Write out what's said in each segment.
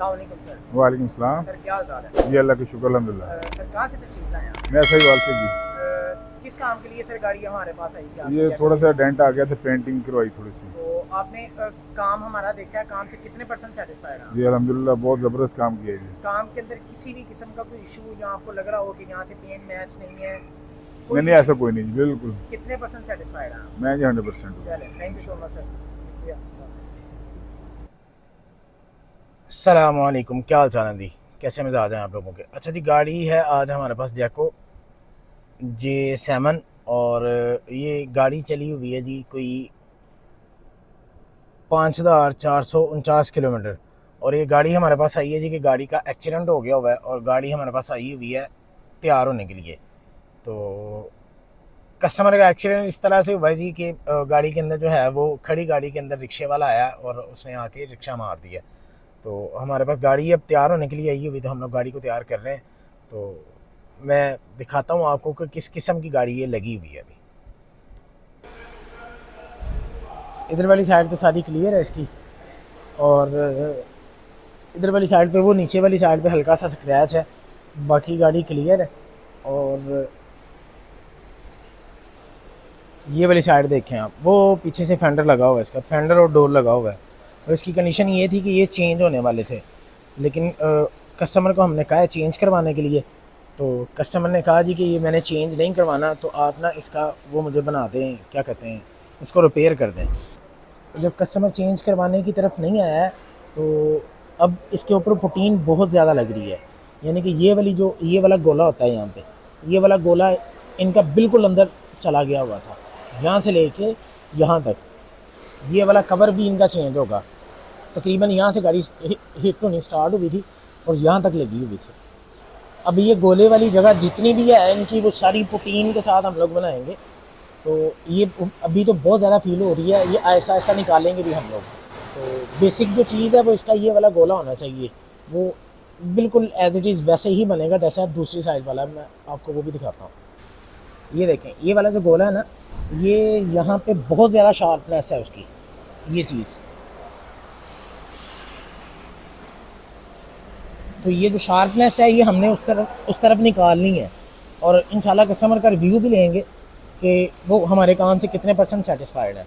अस्सलामुअलैकुम सर। वालेकुम सलाम। सर क्या हाल चाल है? जी अल्लाह का शुक्र अल्हम्दुलिल्लाह। सर कहाँ से तशरीफ लाए आप? मैं सही वाल से जी। किस काम के लिए सर गाड़ी हमारे पास आई थी ये आपकी? थोड़ा सा डेंट आ गया था, पेंटिंग करवाई थोड़ी सी। तो आपने काम हमारा देखा है, काम से कितने परसेंट सेटिस्फाइड हैं आप? जी अल्हम्दुलिल्लाह, बहुत ज़बरदस्त काम किया जी। काम के अंदर किसी भी किस्म का कोई इशू या आपको लग रहा हो कि यहाँ से पेंट मैच नहीं है? नहीं नहीं, ऐसा कोई नहीं जी, बिल्कुल। कितने परसेंट सेटिस्फाइड हैं आप? मैं जी 100% हूँ। चलें, thank you so much sir, शुक्रिया। अस्सलामुअलैकुम, क्या हाल चाल है जी? कैसे मिजाज हैं आप लोगों के? अच्छा जी, गाड़ी है आज हमारे पास जैको J7 और ये गाड़ी चली हुई है जी कोई 5449 किलोमीटर। और ये गाड़ी हमारे पास आई है जी कि गाड़ी का एक्सीडेंट हो गया हुआ है और गाड़ी हमारे पास आई हुई है तैयार होने के लिए। तो कस्टमर का एक्सीडेंट इस तरह से हुआ है जी कि गाड़ी के अंदर जो है वो खड़ी गाड़ी के अंदर रिक्शे वाला आया और उसने आके रिक्शा मार दिया। तो हमारे पास गाड़ी अब तैयार होने के लिए आई हुई, तो हम लोग गाड़ी को तैयार कर रहे हैं। तो मैं दिखाता हूँ आपको कि किस किस्म की गाड़ी ये लगी हुई है। अभी इधर वाली साइड तो सारी क्लियर है इसकी, और इधर वाली साइड पे, वो नीचे वाली साइड पे हल्का सा स्क्रैच है, बाकी गाड़ी क्लियर है। और ये वाली साइड देखें आप, वो पीछे से फेंडर लगा हुआ है, इसका फेंडर और डोर लगा हुआ है। और इसकी कंडीशन ये थी कि ये चेंज होने वाले थे, लेकिन कस्टमर को हमने कहा है चेंज करवाने के लिए। तो कस्टमर ने कहा जी कि ये मैंने चेंज नहीं करवाना, तो आप ना इसका वो मुझे बना दें, क्या कहते हैं, इसको रिपेयर कर दें। जब कस्टमर चेंज करवाने की तरफ नहीं आया है, तो अब इसके ऊपर पुटीन बहुत ज़्यादा लग रही है। यानी कि ये वाला गोला होता है यहाँ पे, ये वाला गोला इनका बिल्कुल अंदर चला गया हुआ था, यहाँ से लेके यहाँ तक। ये वाला कवर भी इनका चेंज होगा। तकरीबन यहाँ से गाड़ी हिट होनी स्टार्ट हुई थी और यहाँ तक लगी हुई थी। अब ये गोले वाली जगह जितनी भी है इनकी, वो सारी पुटीन के साथ हम लोग बनाएंगे। तो ये अभी तो बहुत ज़्यादा फील हो रही है, ये ऐसा ऐसा निकालेंगे भी हम लोग। तो बेसिक जो चीज़ है वो इसका ये वाला गोला होना चाहिए, वो बिल्कुल एज इट इज़ वैसे ही बनेगा जैसा दूसरी साइड वाला। मैं आपको वो भी दिखाता हूँ। ये देखें, ये वाला जो गोला है ना, ये यहाँ पे बहुत ज़्यादा शार्पनेस है उसकी, ये चीज़। तो ये जो शार्पनेस है ये हमने उस तरफ निकालनी है। और इंशाल्लाह कस्टमर का रिव्यू भी लेंगे कि वो हमारे काम से कितने परसेंट सेटिस्फाइड है।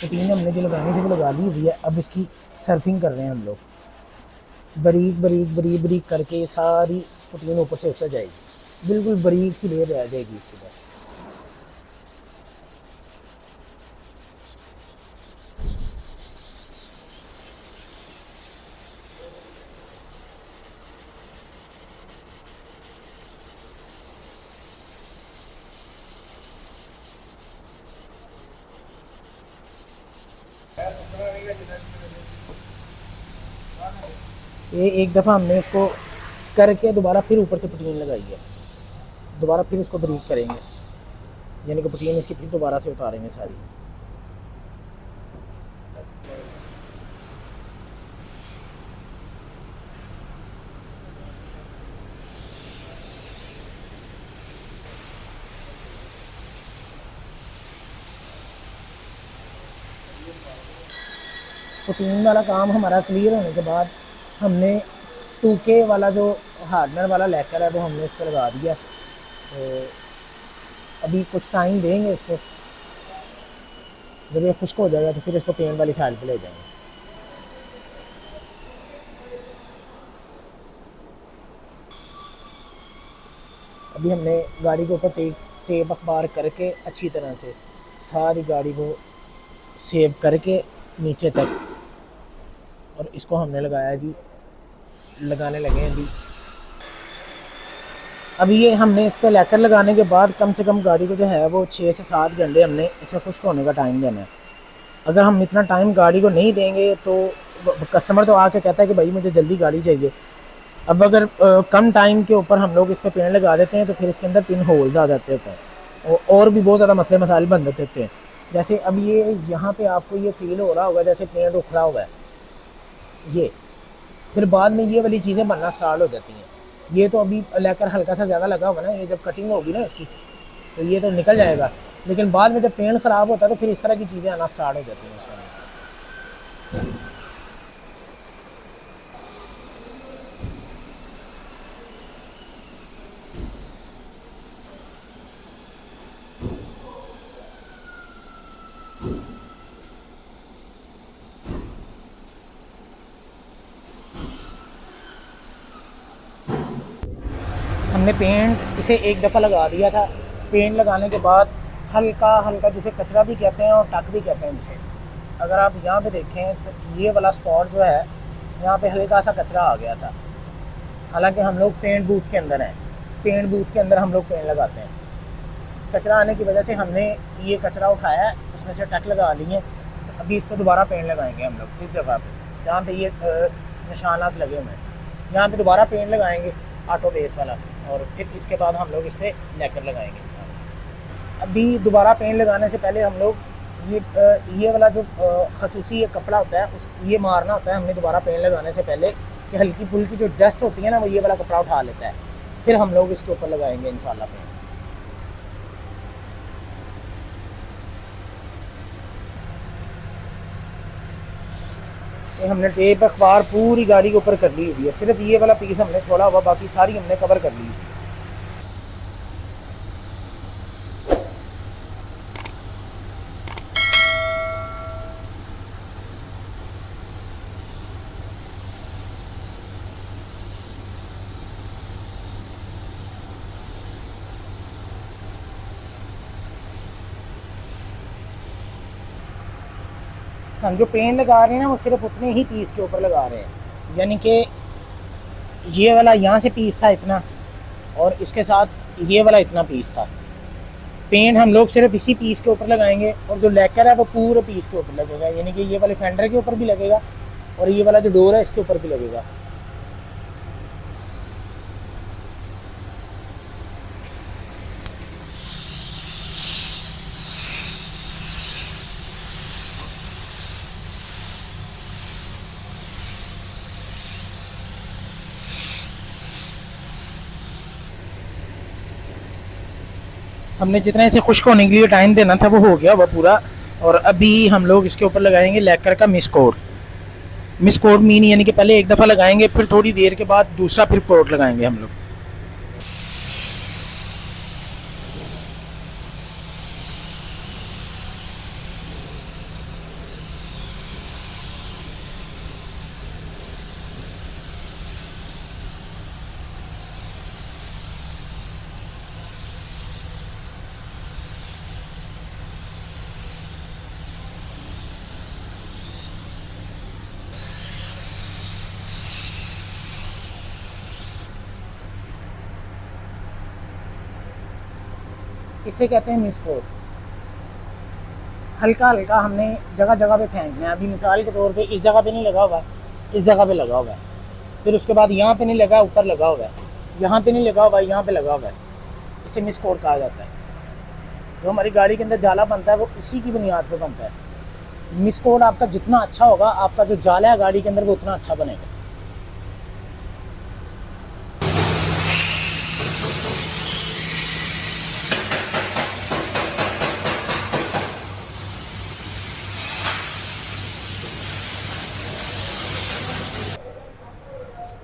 पुटीन हमने जो लगानी थी वो लगा दी हुई है। अब इसकी सर्फिंग कर रहे हैं हम लोग, बारीक बारीक बारीक बारीक करके सारी पुटीन ऊपर से उतर जाएगी, बिल्कुल बारीक सी लेयर रह जाएगी इसके बाद। ये एक दफ़ा हमने इसको करके दोबारा फिर ऊपर से पुटीन लगाई है, दोबारा फिर इसको बारीक करेंगे, यानी कि पुटीन इसकी फिर दोबारा से उतारेंगे सारी। पुटीन वाला काम हमारा क्लियर होने के बाद हमने 2K वाला जो हार्डनर वाला लैकर है वो हमने इस पर लगा दिया। तो अभी कुछ टाइम देंगे इसको, जब ये खुश्क हो जाएगा तो फिर इसको पेंट वाली साइड पे ले जाएंगे। अभी हमने गाड़ी के ऊपर टेप अखबार करके अच्छी तरह से सारी गाड़ी को सेव करके नीचे तक, और इसको हमने लगाया जी, लगाने लगे हैं जी। अभी ये हमने इस पर लैकर लगाने के बाद कम से कम गाड़ी को जो है वो 6 से 7 घंटे हमने इसे खुश्क होने का टाइम देना है। अगर हम इतना टाइम गाड़ी को नहीं देंगे तो कस्टमर तो आके कहता है कि भाई मुझे जल्दी गाड़ी चाहिए। अब अगर कम टाइम के ऊपर हम लोग इस पर पेंट लगा देते हैं तो फिर इसके अंदर पिन होल्स आ जाते होते हैं और भी बहुत ज़्यादा मसले मसाइल बन जाते होते हैं। जैसे अब ये यहाँ पे आपको ये फील हो रहा होगा जैसे पेंट उखड़ा हुआ है, ये फिर बाद में ये वाली चीज़ें बनना स्टार्ट हो जाती हैं। ये तो अभी लेकर हल्का सा ज़्यादा लगा हुआ ना, ये जब कटिंग होगी ना इसकी तो ये तो निकल जाएगा, लेकिन बाद में जब पेंट ख़राब होता है तो फिर इस तरह की चीज़ें आना स्टार्ट हो जाती हैं उसमें। हमने पेंट इसे एक दफ़ा लगा दिया था। पेंट लगाने के बाद हल्का हल्का, जिसे कचरा भी कहते हैं और टक भी कहते हैं जिसे, अगर आप यहाँ पे देखें तो ये वाला स्पॉट जो है यहाँ पे हल्का सा कचरा आ गया था। हालांकि हम लोग पेंट बूथ के अंदर हैं, पेंट बूथ के अंदर हम लोग पेंट लगाते हैं। कचरा आने की वजह से हमने ये कचरा उठाया है, उसमें से टक लगा लिए। अभी इसको दोबारा पेंट लगाएंगे हम लोग इस जगह पे जहाँ पे ये निशानात लगे हुए हैं, यहाँ पे दोबारा पेंट लगाएंगे ऑटो बेस वाला, और फिर इसके बाद हम लोग इस पर लैकर लगाएंगे। अभी दोबारा पेंट लगाने से पहले हम लोग ये वाला जो खसूसी कपड़ा होता है उस ये मारना होता है हमने दोबारा पेंट लगाने से पहले, कि हल्की फुल्की जो डस्ट होती है ना वो ये वाला कपड़ा उठा लेता है। फिर हम लोग इसके ऊपर लगाएंगे इंशाल्लाह पेंट। हमने टेप अखबार पूरी गाड़ी के ऊपर कर ली हुई है, सिर्फ ये वाला पीस हमने छोड़ा हुआ, बाकी सारी हमने कवर कर ली हुई है। हम जो पेंट लगा रहे हैं ना वो सिर्फ उतने ही पीस के ऊपर लगा रहे हैं, यानी कि ये वाला यहाँ से पीस था इतना और इसके साथ ये वाला इतना पीस था। पेंट हम लोग सिर्फ इसी पीस के ऊपर लगाएंगे और जो लैकर है वो पूरे पीस के ऊपर लगेगा, यानी कि ये वाले फेंडर के ऊपर भी लगेगा और ये वाला जो डोर है इसके ऊपर भी लगेगा। हमने जितना इसे खुश्क होने के लिए टाइम देना था वो हो गया वह पूरा, और अभी हम लोग इसके ऊपर लगाएंगे लैकर का mist coat. Mist coat mean यानी कि पहले एक दफ़ा लगाएंगे, फिर थोड़ी देर के बाद दूसरा फिर कोट लगाएंगे हम लोग। इसे कहते हैं मिस कोट। हल्का हल्का हमने जगह जगह पे फेंकना है। अभी मिसाल के तौर पे इस जगह पे नहीं लगा हुआ, इस जगह पे लगा हुआ है, फिर उसके बाद यहाँ पे नहीं लगा, ऊपर लगा हुआ है, यहाँ पे नहीं लगा हुआ, यहाँ पे लगा हुआ है। इसे मिस कोट कहा जाता है। जो हमारी गाड़ी के अंदर जाला बनता है वो इसी की बुनियाद पे बनता है। मिस कोट आपका जितना अच्छा होगा, आपका जो जाला है गाड़ी के अंदर वो उतना अच्छा बनेगा।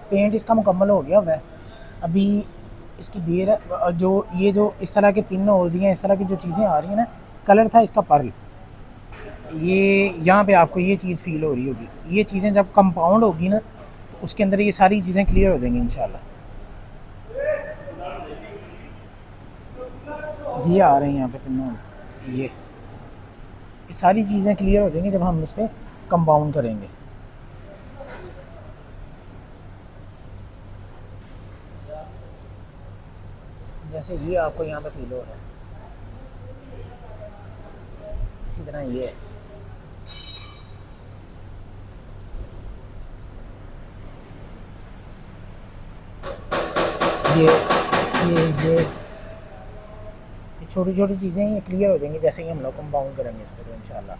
पेंट इसका मुकम्मल हो गया हुआ है। अभी इसकी देर है, जो ये जो इस तरह के पिन होल्स हैं, इस तरह की जो चीज़ें आ रही हैं ना, कलर था इसका पर्ल। ये यहाँ पे आपको ये चीज़ फील हो रही होगी। ये चीज़ें जब कंपाउंड होगी ना तो उसके अंदर ये सारी चीज़ें क्लियर हो जाएंगी इंशाल्लाह। ये आ रहे हैं यहाँ पे पिन होल्स, ये सारी चीज़ें क्लियर हो जाएंगी जब हम इस पर कंपाउंड करेंगे। जैसे ये आपको यहाँ पे फील हो रहा है, इसी तरह ये है। ये छोटी छोटी चीज़ें ये क्लियर हो जाएंगी जैसे ही हम लोग कंपाउंड करेंगे इस पर तो इंशाल्लाह।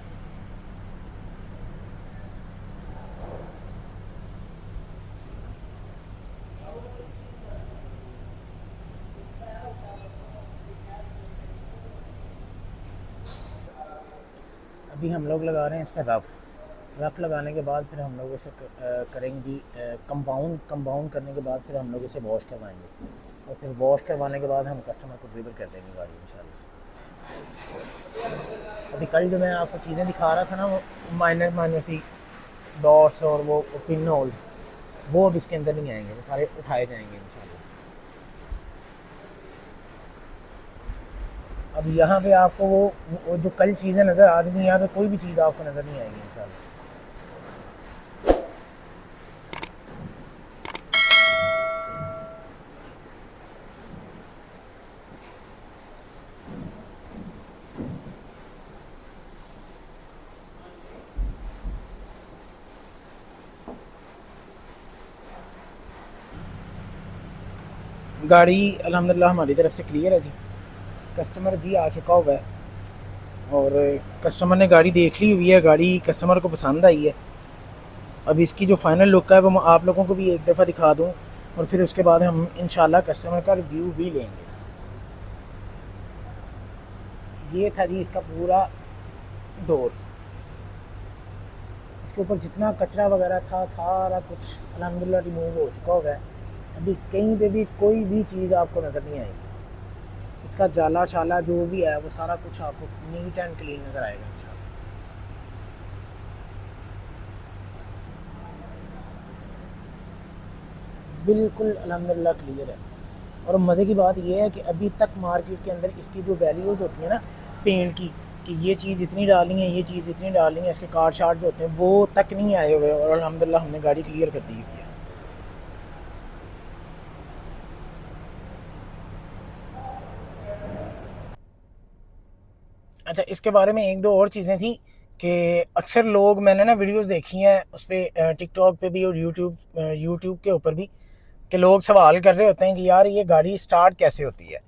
अभी हम लोग लगा रहे हैं इस पर रफ़ लगाने के बाद फिर हम लोग इसे करेंगे जी कंपाउंड करने के बाद फिर हम लोग इसे वॉश करवाएंगे और फिर वॉश करवाने के बाद हम कस्टमर को डिलीवर कर देंगे गाड़ी इंशाल्लाह। अभी कल जो मैं आपको चीज़ें दिखा रहा था ना वो माइनर सी डॉट्स और वो पिन होल्स वो अब इसके अंदर नहीं आएंगे, वो सारे उठाए जाएंगे इंशाल्लाह। अब यहाँ पे आपको वो जो कल चीज़ें नज़र आ रही हैं यहाँ पे कोई भी चीज़ आपको नज़र नहीं आएगी इंशाल्लाह। गाड़ी अल्हम्दुलिल्लाह हमारी तरफ से क्लियर है जी, कस्टमर भी आ चुका हुआ है और कस्टमर ने गाड़ी देख ली हुई है, गाड़ी कस्टमर को पसंद आई है। अब इसकी जो फाइनल लुक है वो मैं आप लोगों को भी एक दफ़ा दिखा दूं और फिर उसके बाद हम इंशाल्लाह कस्टमर का रिव्यू भी लेंगे। ये था जी इसका पूरा डोर, इसके ऊपर जितना कचरा वगैरह था सारा कुछ अल्हम्दुलिल्लाह रिमूव हो चुका हुआ है। अभी कहीं पे भी कोई भी चीज़ आपको नज़र नहीं आएगी। इसका जाला शाला जो भी है वो सारा कुछ आपको नीट एंड क्लीन नज़र आएगा इंशाल्लाह। बिल्कुल अल्हम्दुलिल्लाह क्लियर है। और मज़े की बात यह है कि अभी तक मार्केट के अंदर इसकी जो वैल्यूज़ होती हैं ना पेंट की, कि ये चीज़ इतनी डालनी है, ये चीज़ इतनी डालनी है, इसके कार्ड शार्ट जो होते हैं वो तक नहीं आए हुए और अल्हम्दुलिल्लाह हमने गाड़ी क्लियर कर दी हुई है। अच्छा, इसके बारे में एक दो और चीज़ें थी कि अक्सर लोग, मैंने ना वीडियोस देखी हैं उस पर टिकटॉक पे भी और यूट्यूब के ऊपर भी, कि लोग सवाल कर रहे होते हैं कि यार ये गाड़ी स्टार्ट कैसे होती है।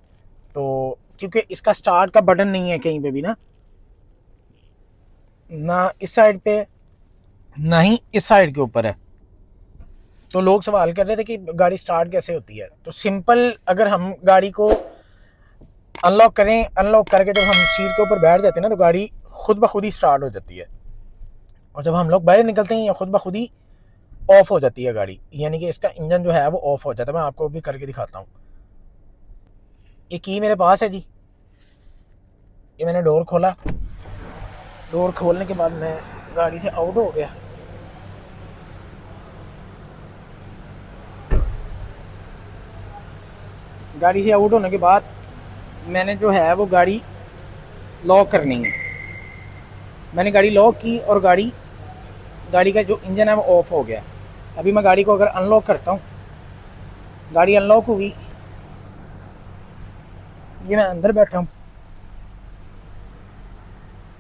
तो क्योंकि इसका स्टार्ट का बटन नहीं है कहीं पे भी, ना इस साइड पे ना ही इस साइड के ऊपर है, तो लोग सवाल कर रहे थे कि गाड़ी स्टार्ट कैसे होती है। तो सिंपल, अगर हम गाड़ी को अनलॉक करें, अनलॉक करके जब हम सीट के ऊपर बैठ जाते हैं ना तो गाड़ी खुद ब खुद ही स्टार्ट हो जाती है और जब हम लोग बाहर निकलते हैं या खुद ब खुद ही ऑफ हो जाती है गाड़ी, यानी कि इसका इंजन जो है वो ऑफ हो जाता है। मैं आपको भी करके दिखाता हूँ। ये की मेरे पास है जी, ये मैंने डोर खोला, डोर खोलने के बाद मैं गाड़ी से आउट हो गया। गाड़ी से आउट होने के बाद मैंने जो है वो गाड़ी लॉक करनी है। मैंने गाड़ी लॉक की और गाड़ी का जो इंजन है वो ऑफ हो गया। अभी मैं गाड़ी को अगर अनलॉक करता हूँ, गाड़ी अनलॉक हुई, ये मैं अंदर बैठा हूँ,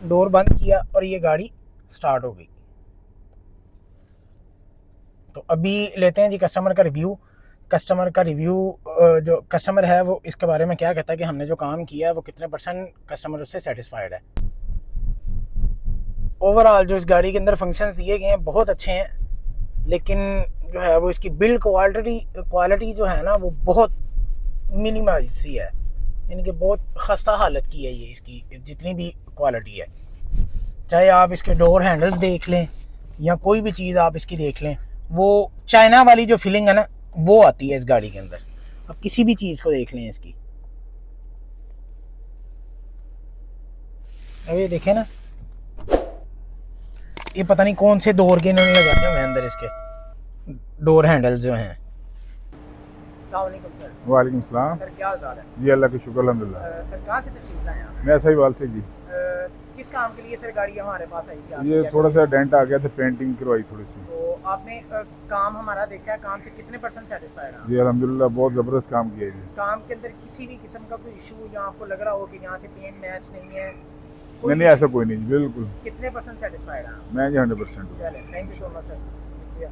डोर बंद किया और ये गाड़ी स्टार्ट हो गई। तो अभी लेते हैं जी कस्टमर का रिव्यू। जो कस्टमर है वो इसके बारे में क्या कहता है कि हमने जो काम किया है वो कितने परसेंट कस्टमर उससे सेटिस्फाइड है। ओवरऑल जो इस गाड़ी के अंदर फंक्शंस दिए गए हैं बहुत अच्छे हैं, लेकिन जो है वो इसकी बिल्ड क्वालिटी जो है ना वो बहुत मिनिमल सी है, यानी कि बहुत खस्ता हालत की है ये इसकी जितनी भी क्वालिटी है। चाहे आप इसके डोर हैंडल्स देख लें या कोई भी चीज़ आप इसकी देख लें, वो चाइना वाली जो फीलिंग है ना वो आती है इस गाड़ी के अंदर। अब किसी भी चीज़ को देख लें इसकी, अब ये देखें ना, ये पता नहीं कौन से दौर के इन्होंने लगाए हुए हैं अंदर इसके डोर हैंडल्स जो हैं। सर वालेकुम सलाम। सर क्या हाल है? जी अल्लाह का शुक्र अल्हम्दुलिल्लाह। सर कहाँ से तशरीफ लाए आप? मैं सहीवाल से जी। किस काम के लिए सर गाड़ी हमारे पास आई थी? ये थोड़ा सा डेंट आ गया था, पेंटिंग करवाई थोड़ी सी। तो आपने काम हमारा देखा है, काम से कितने परसेंट सेटिस्फाइड हैं? जी अल्हम्दुलिल्लाह बहुत ज़बरदस्त काम किया जी। काम के अंदर किसी भी किस्म का कोई इशू या आपको लग रहा हो कि यहाँ से पेंट मैच नहीं है? नहीं ऐसा कोई नहीं, बिल्कुल। कितने परसेंट सेटिस्फाइड हैं? मैं जी 100%। चले, thank you so much sir, शुक्रिया।